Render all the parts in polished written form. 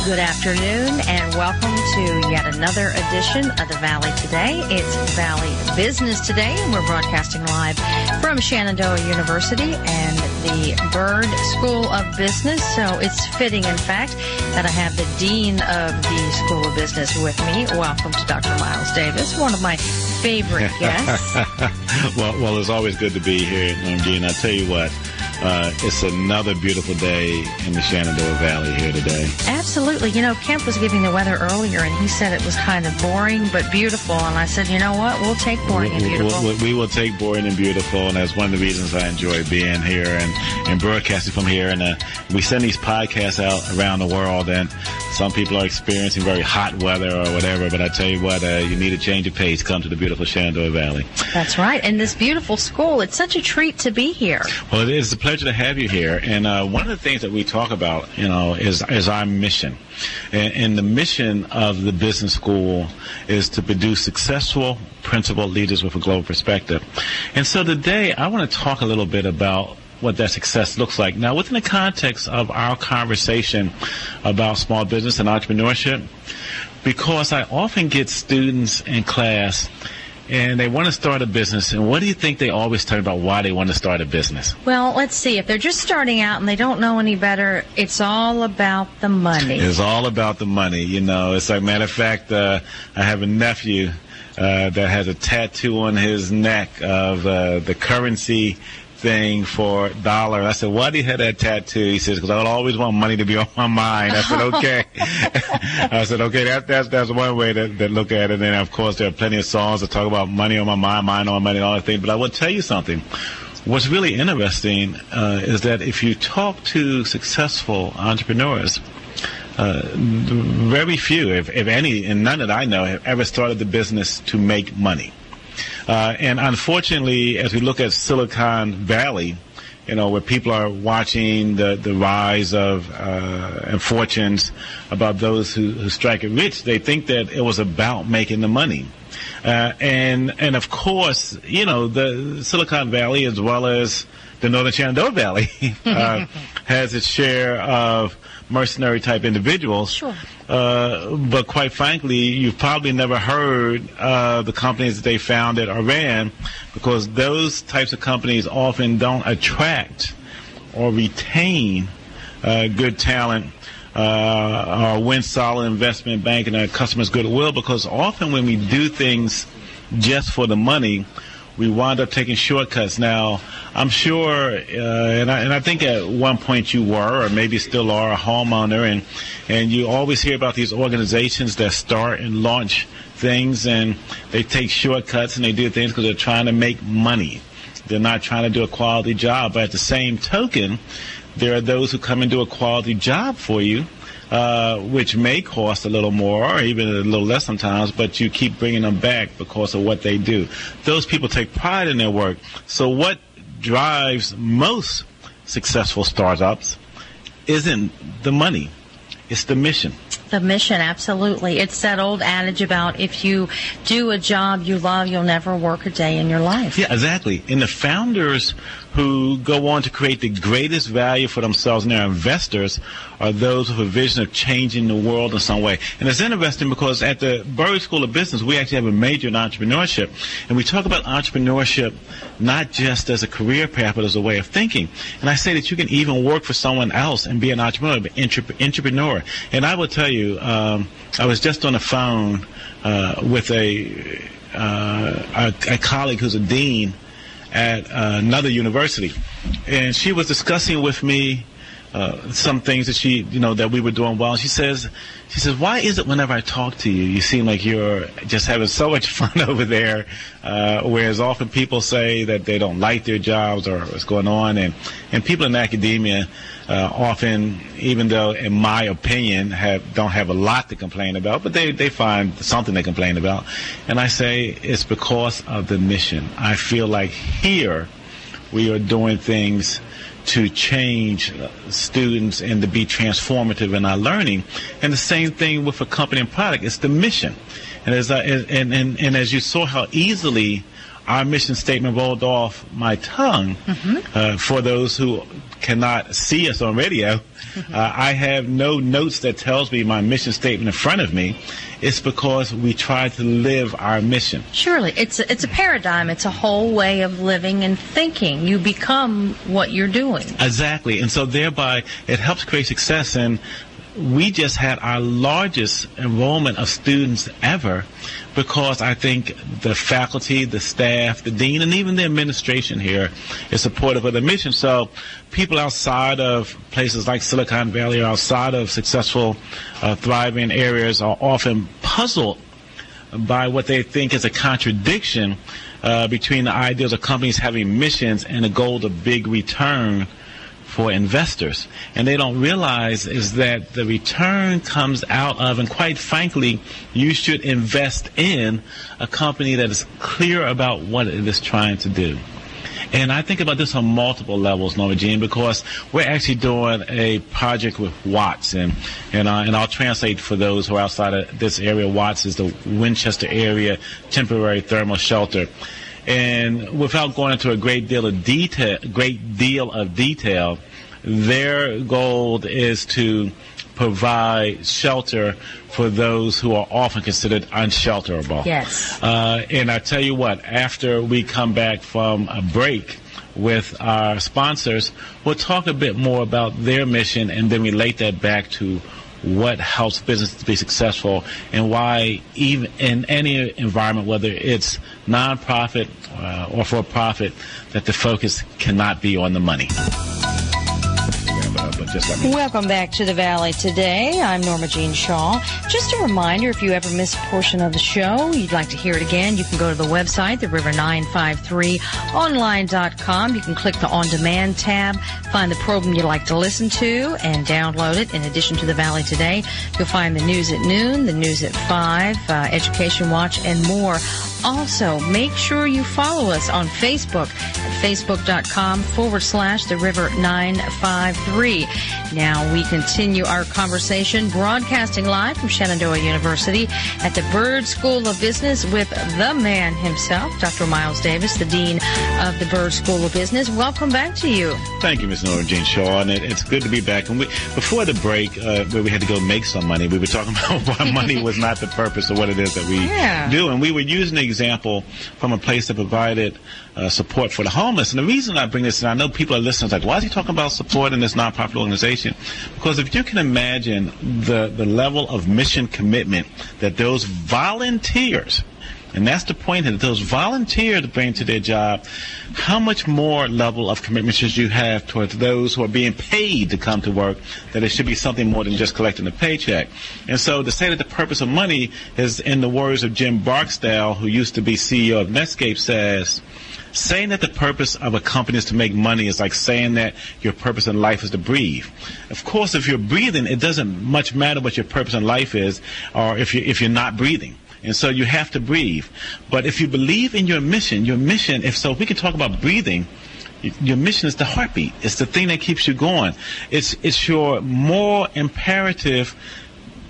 Good afternoon and welcome to yet another edition of the Valley Today. It's Valley Business Today and we're broadcasting live from Shenandoah University and the Byrd School of Business. So it's fitting, in fact, that I have the Dean of the School of Business with me. Welcome to Dr. Miles Davis, one of my favorite guests. Well, it's always good to be here, Dean. I tell you what. It's another beautiful day in the Shenandoah Valley here today. Absolutely. You know, Kemp was giving the weather earlier, and he said it was kind of boring but beautiful. And I said, you know what? We'll take boring and beautiful. We will take boring and beautiful, and that's one of the reasons I enjoy being here and broadcasting from here. And we send these podcasts out around the world, and some people are experiencing very hot weather or whatever. But I tell you what, you need a change of pace. Come to the beautiful Shenandoah Valley. That's right. And this beautiful school, it's such a treat to be here. Well, it is a pleasure to have you here. And one of the things that we talk about, is our mission. And the mission of the business school is to produce successful, principled leaders with a global perspective. And so today I want to talk a little bit about what that success looks like. Now, within the context of our conversation about small business and entrepreneurship, because I often get students in class and they want to start a business, and what do you think they always talk about why they want to start a business? Well, let's see. If they're just starting out and they don't know any better, it's all about the money. It's all about the money. It's like, matter of fact, I have a nephew that has a tattoo on his neck of the currency thing for dollar. I said, why do you have that tattoo? He says, because I always want money to be on my mind. I said, okay. I said, okay, that's one way to look at it. And of course, there are plenty of songs that talk about money on my mind on money and all that thing. But I will tell you something. What's really interesting is that if you talk to successful entrepreneurs, very few, if any, and none that I know, have ever started the business to make money. And unfortunately, as we look at Silicon Valley, where people are watching the rise of and fortunes about those who strike it rich, they think that it was about making the money. And of course, the Silicon Valley, as well as the Northern Shenandoah Valley, has its share of mercenary type individuals. Sure. But quite frankly, you've probably never heard of the companies that they founded or ran, because those types of companies often don't attract or retain good talent or win solid investment banking and customers' goodwill, because often when we do things just for the money, we wind up taking shortcuts. Now, I'm sure, and I think at one point you were, or maybe still are, a homeowner, and you always hear about these organizations that start and launch things, and they take shortcuts and they do things because they're trying to make money. They're not trying to do a quality job. But at the same token, there are those who come and do a quality job for you, which may cost a little more or even a little less sometimes, but you keep bringing them back because of what they do. Those people take pride in their work. So what drives most successful startups isn't the money. It's the mission. The mission, absolutely. It's that old adage about if you do a job you love, you'll never work a day in your life. Yeah, exactly. And the founders who go on to create the greatest value for themselves and their investors are those with a vision of changing the world in some way. And it's interesting because at the Byrd School of Business, we actually have a major in entrepreneurship. And we talk about entrepreneurship not just as a career path, but as a way of thinking. And I say that you can even work for someone else and be an entrepreneur. And I will tell you, I was just on the phone with a colleague who's a dean at another university, and she was discussing with me some things that that we were doing well. And she says, why is it whenever I talk to you, you seem like you're just having so much fun over there, whereas often people say that they don't like their jobs or what's going on, and people in academia often, even though in my opinion don't have a lot to complain about, but they find something to complain about. And I say it's because of the mission. I feel like here we are doing things to change students and to be transformative in our learning. And the same thing with a company and product. It's the mission. And as you saw how easily our mission statement rolled off my tongue. For those who cannot see us on radio, I have no notes that tells me my mission statement in front of me. It's because we try to live our mission. Surely. It's a paradigm. It's a whole way of living and thinking. You become what you're doing. Exactly. And so thereby it helps create success. And we just had our largest enrollment of students ever because I think the faculty, the staff, the dean, and even the administration here is supportive of the mission. So people outside of places like Silicon Valley or outside of successful, thriving areas are often puzzled by what they think is a contradiction between the ideas of companies having missions and the goal of big return for investors. And they don't realize is that the return comes out of, and quite frankly, you should invest in a company that is clear about what it is trying to do. And I think about this on multiple levels, Norma Jean, because we're actually doing a project with Watts, and I'll translate for those who are outside of this area. Watts is the Winchester area temporary thermal shelter. And without going into a great deal of detail, their goal is to provide shelter for those who are often considered unshelterable. Yes. And I tell you what, after we come back from a break with our sponsors, we'll talk a bit more about their mission and then relate that back to what helps business to be successful and why even in any environment, whether it's nonprofit or for profit, that the focus cannot be on the money. Welcome back to the Valley today. I'm Norma Jean Shaw. Just a reminder, if you ever miss a portion of the show, you'd like to hear it again, you can go to the website, theriver953online.com. You can click the On Demand tab, find the program you'd like to listen to, and download it. In addition to the Valley Today, you'll find the News at Noon, the News at 5, Education Watch, and more. Also, make sure you follow us on Facebook at facebook.com/theriver953. Now we continue our conversation broadcasting live from Shenandoah University at the Byrd School of Business with the man himself, Dr. Miles Davis, the Dean of the Byrd School of Business. Welcome back to you. Thank you, Ms. Norma Jean Shaw, and it's good to be back. And before the break, where we had to go make some money, we were talking about why money was not the purpose of what it is that we do. And we were using the example from a place that provided support for the homeless. And the reason I bring this, and I know people are listening, like, why is he talking about support in this nonprofit organization? Because if you can imagine the level of mission commitment that those volunteers, and that's the point here, that those volunteers bring to their job, how much more level of commitment should you have towards those who are being paid to come to work, that it should be something more than just collecting a paycheck. And so to say that the purpose of money is, in the words of Jim Barksdale, who used to be CEO of Netscape, says, saying that the purpose of a company is to make money is like saying that your purpose in life is to breathe. Of course, if you're breathing, it doesn't much matter what your purpose in life is, or if you're not breathing. And so you have to breathe. But if you believe in your mission, if we can talk about breathing, your mission is the heartbeat. It's the thing that keeps you going. It's your more imperative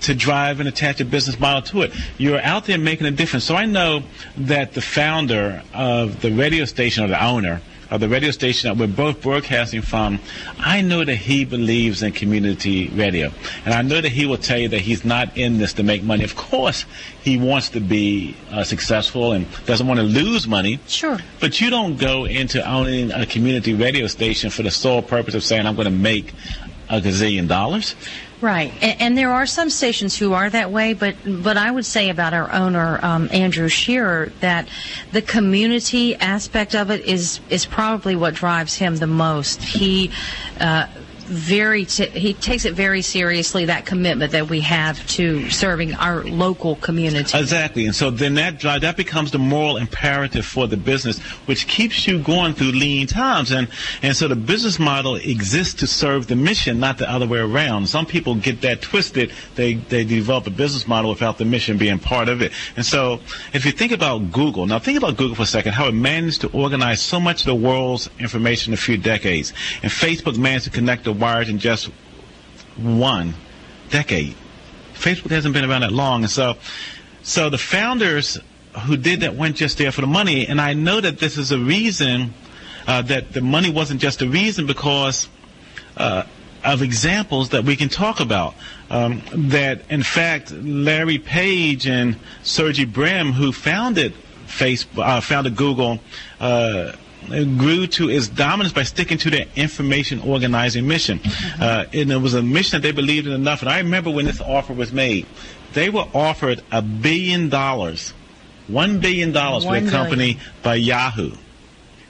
to drive and attach a business model to it. You're out there making a difference. So I know that the founder of the radio station, or the owner of the radio station that we're both broadcasting from, I know that he believes in community radio. And I know that he will tell you that he's not in this to make money. Of course, he wants to be successful and doesn't want to lose money. Sure. But you don't go into owning a community radio station for the sole purpose of saying, I'm going to make $1 gazillion. Right, and there are some stations who are that way, but I would say about our owner, Andrew Shearer, that the community aspect of it is probably what drives him the most. He he takes it very seriously, that commitment that we have to serving our local community. Exactly, and so then that becomes the moral imperative for the business, which keeps you going through lean times. And so the business model exists to serve the mission, not the other way around. Some people get that twisted. They develop a business model without the mission being part of it. And so if you think about Google, now think about Google for a second, how it managed to organize so much of the world's information in a few decades. And Facebook managed to connect the wires in just 1 decade. Facebook hasn't been around that long. And so the founders who did that weren't just there for the money. And I know that this is a reason that the money wasn't just a reason because of examples that we can talk about. That, in fact, Larry Page and Sergey Brin, who founded Google, grew to its dominance by sticking to their information organizing mission. And it was a mission that they believed in enough. And I remember when this offer was made, they were offered $1 billion, $1 billion for a company by Yahoo.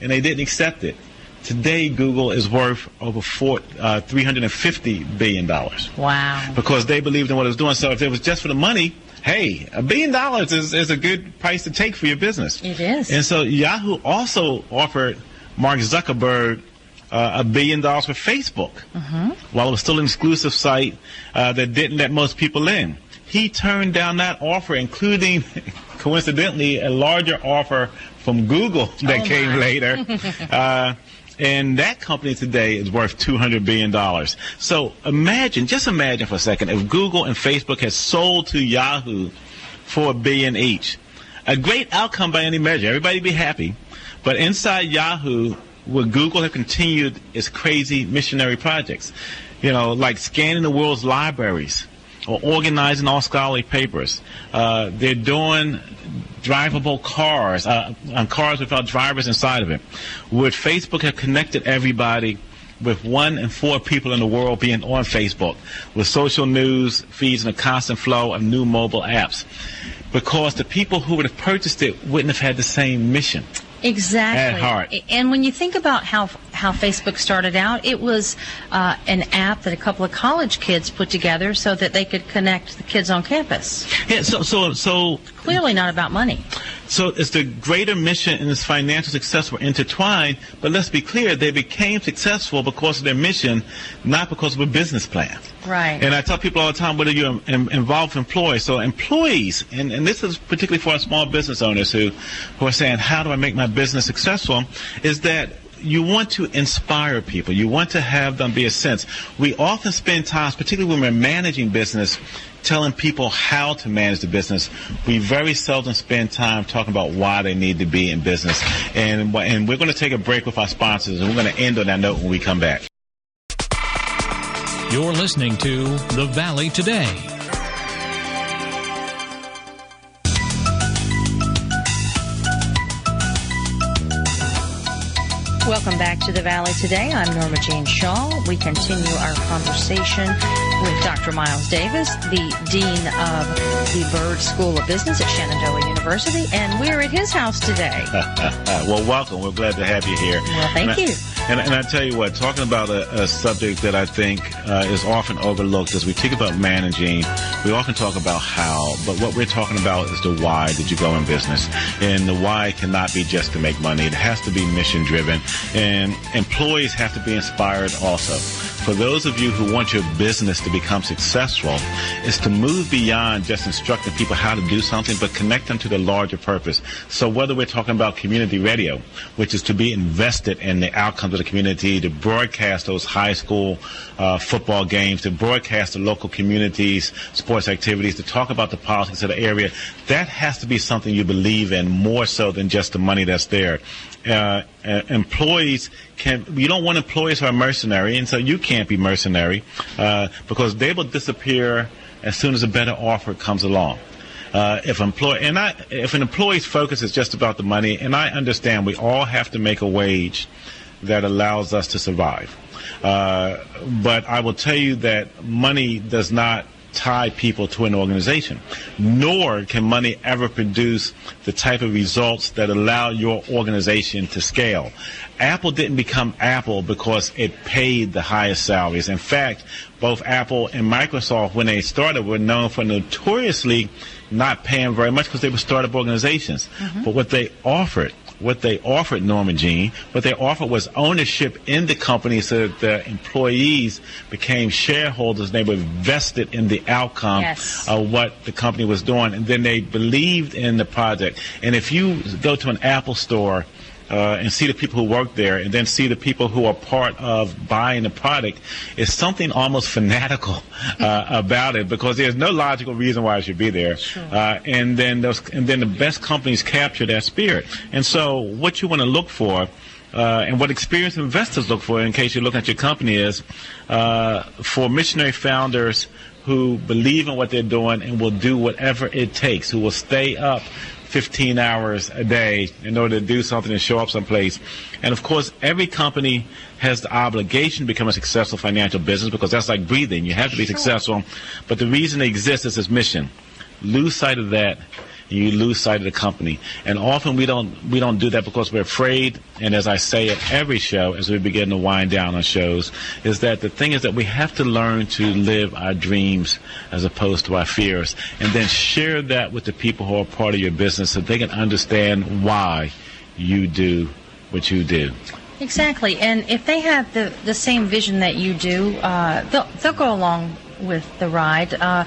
And they didn't accept it. Today, Google is worth over $350 billion. Wow. Because they believed in what it was doing. So if it was just for the money, hey, $1 billion is a good price to take for your business. It is. And so Yahoo also offered Mark Zuckerberg $1 billion for Facebook, while it was still an exclusive site that didn't let most people in. He turned down that offer, including, coincidentally, a larger offer from Google that came later. And that company today is worth $200 billion. So just imagine for a second, if Google and Facebook had sold to Yahoo for $1 billion each. A great outcome by any measure. Everybody be happy. But inside Yahoo, would Google have continued its crazy missionary projects? Like scanning the world's libraries or organizing all scholarly papers. They're doing drivable cars, cars without drivers inside of it. Would Facebook have connected everybody with 1 in 4 people in the world being on Facebook, with social news feeds and a constant flow of new mobile apps? Because the people who would have purchased it wouldn't have had the same mission. Exactly. At heart. And when you think about how Facebook started out, it was an app that a couple of college kids put together so that they could connect the kids on campus. Yeah, so clearly not about money. So it's the greater mission and its financial success were intertwined, but let's be clear, they became successful because of their mission, not because of a business plan. Right. And I tell people all the time, whether you're involved with employees, so employees, and this is particularly for our small business owners who are saying, how do I make my business successful, is that you want to inspire people. You want to have them be a sense. We often spend time, particularly when we're managing business, telling people how to manage the business. We very seldom spend time talking about why they need to be in business. And we're going to take a break with our sponsors, and we're going to end on that note when we come back. You're listening to The Valley Today. Welcome back to the Valley Today. I'm Norma Jean Shaw. We continue our conversation with Dr. Miles Davis, the Dean of the Byrd School of Business at Shenandoah University, and we're at his house today. Well, welcome. We're glad to have you here. Well, thank you. And I tell you what, talking about a subject that I think is often overlooked as we think about managing, we often talk about how, but what we're talking about is the why did you go in business. And the why cannot be just to make money. It has to be mission-driven. And employees have to be inspired also. For those of you who want your business to become successful, is to move beyond just instructing people how to do something, but connect them to the larger purpose. So whether we're talking about community radio, which is to be invested in the outcomes of the community, to broadcast those high school football games, to broadcast the local communities, sports activities, to talk about the politics of the area, that has to be something you believe in more so than just the money that's there. Employees you don't want employees who are mercenary, and so you can't be mercenary because they will disappear as soon as a better offer comes along. If an employee's focus is just about the money, and I understand we all have to make a wage that allows us to survive, but I will tell you that money does not tie people to an organization, nor can money ever produce the type of results that allow your organization to scale. Apple didn't become Apple because it paid the highest salaries. In fact, both Apple and Microsoft, when they started, were known for notoriously not paying very much because they were startup organizations. But what they offered, Norma Jean, what they offered was ownership in the company so that the employees became shareholders and they were vested in the outcome of what the company was doing. And then they believed in the project. And if you go to an Apple store and see the people who work there, and then see the people who are part of buying the product, is something almost fanatical about it, because there's no logical reason why I should be there. Sure. And then the best companies capture that spirit. And so what you want to look for, and what experienced investors look for, in case you're looking at your company, is for missionary founders who believe in what they're doing and will do whatever it takes, who will stay up 15 hours a day in order to do something and show up someplace. And of course, every company has the obligation to become a successful financial business, because that's like breathing. You have to be successful. But the reason they exist is this mission. Lose sight of that, you lose sight of the company. And often we don't do that because we're afraid. And as I say at every show, as we begin to wind down on shows, is that the thing is that we have to learn to live our dreams as opposed to our fears, and then share that with the people who are part of your business so they can understand why you do what you do. Exactly. And if they have the same vision that you do, they'll go along with the ride. A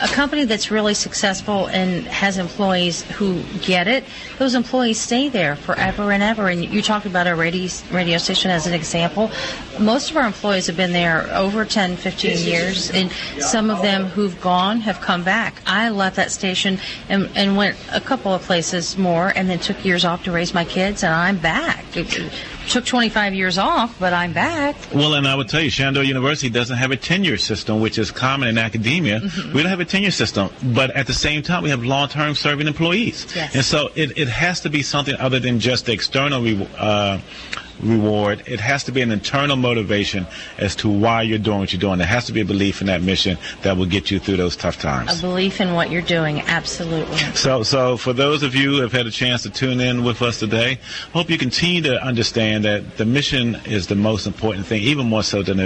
company that's really successful and has employees who get it, those employees stay there forever and ever. And you talked about our radio station as an example. Most of our employees have been there over 10, 15 years, and some of them who've gone have come back. I left that station and went a couple of places more, and then took years off to raise my kids, and I'm back. It took 25 years off, but I'm back. Well, and I would tell you, Shenandoah University doesn't have a tenure system, which is common in academia. Mm-hmm. We don't have a tenure system, but at the same time, we have long-term serving employees. Yes. And so it has to be something other than just the external reward. It has to be an internal motivation as to why you're doing what you're doing. There has to be a belief in that mission that will get you through those tough times. A belief in what you're doing, absolutely. So for those of you who have had a chance to tune in with us today, I hope you continue to understand that the mission is the most important thing, even more so than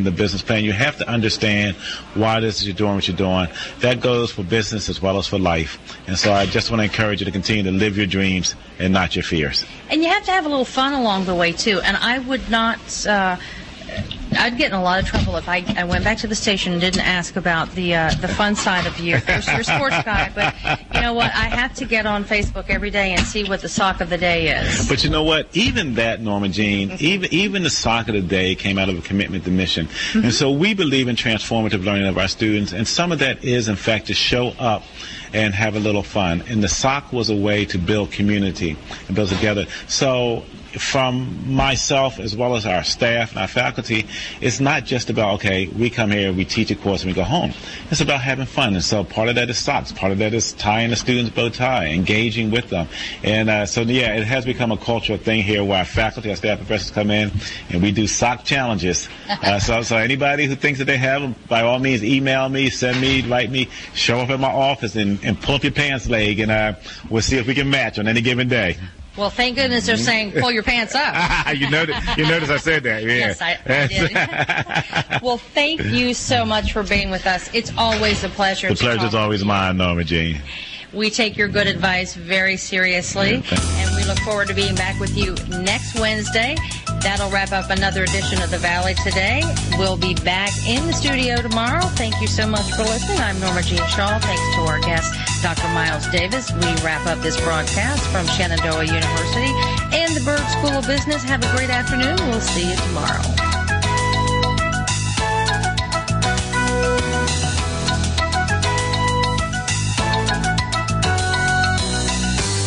the business plan. You have to understand why it is you're doing what you're doing. That goes for business as well as for life. And so I just want to encourage you to continue to live your dreams and not your fears. And you have to have a little fun along the way, too. And I would not... I'd get in a lot of trouble if I went back to the station and didn't ask about the fun side of you. Of course, you're a sports guy, but you know what? I have to get on Facebook every day and see what the sock of the day is. But you know what? Even that, Norma Jean, even the sock of the day came out of a commitment to mission. Mm-hmm. And so we believe in transformative learning of our students, and some of that is, in fact, to show up and have a little fun. And the sock was a way to build community and build together. So from myself as well as our staff and our faculty, it's not just about, okay, we come here, we teach a course, and we go home. It's about having fun. And so part of that is socks. Part of that is tying the students' bow tie, engaging with them. And so, yeah, it has become a cultural thing here where our faculty, our staff professors come in, and we do sock challenges. So anybody who thinks that they have them, by all means, email me, send me, write me, show up at my office and pull up your pants leg, and we'll see if we can match on any given day. Well, thank goodness they're saying pull your pants up. You notice I said that. Yeah. Yes, I did. Well, thank you so much for being with us. It's always a pleasure. The pleasure is always mine, Norma Jean. We take your good advice very seriously, and we look forward to being back with you next Wednesday. That'll wrap up another edition of The Valley Today. We'll be back in the studio tomorrow. Thank you so much for listening. I'm Norma Jean Shaw. Thanks to our guest, Dr. Miles Davis. We wrap up this broadcast from Shenandoah University and the Byrd School of Business. Have a great afternoon. We'll see you tomorrow.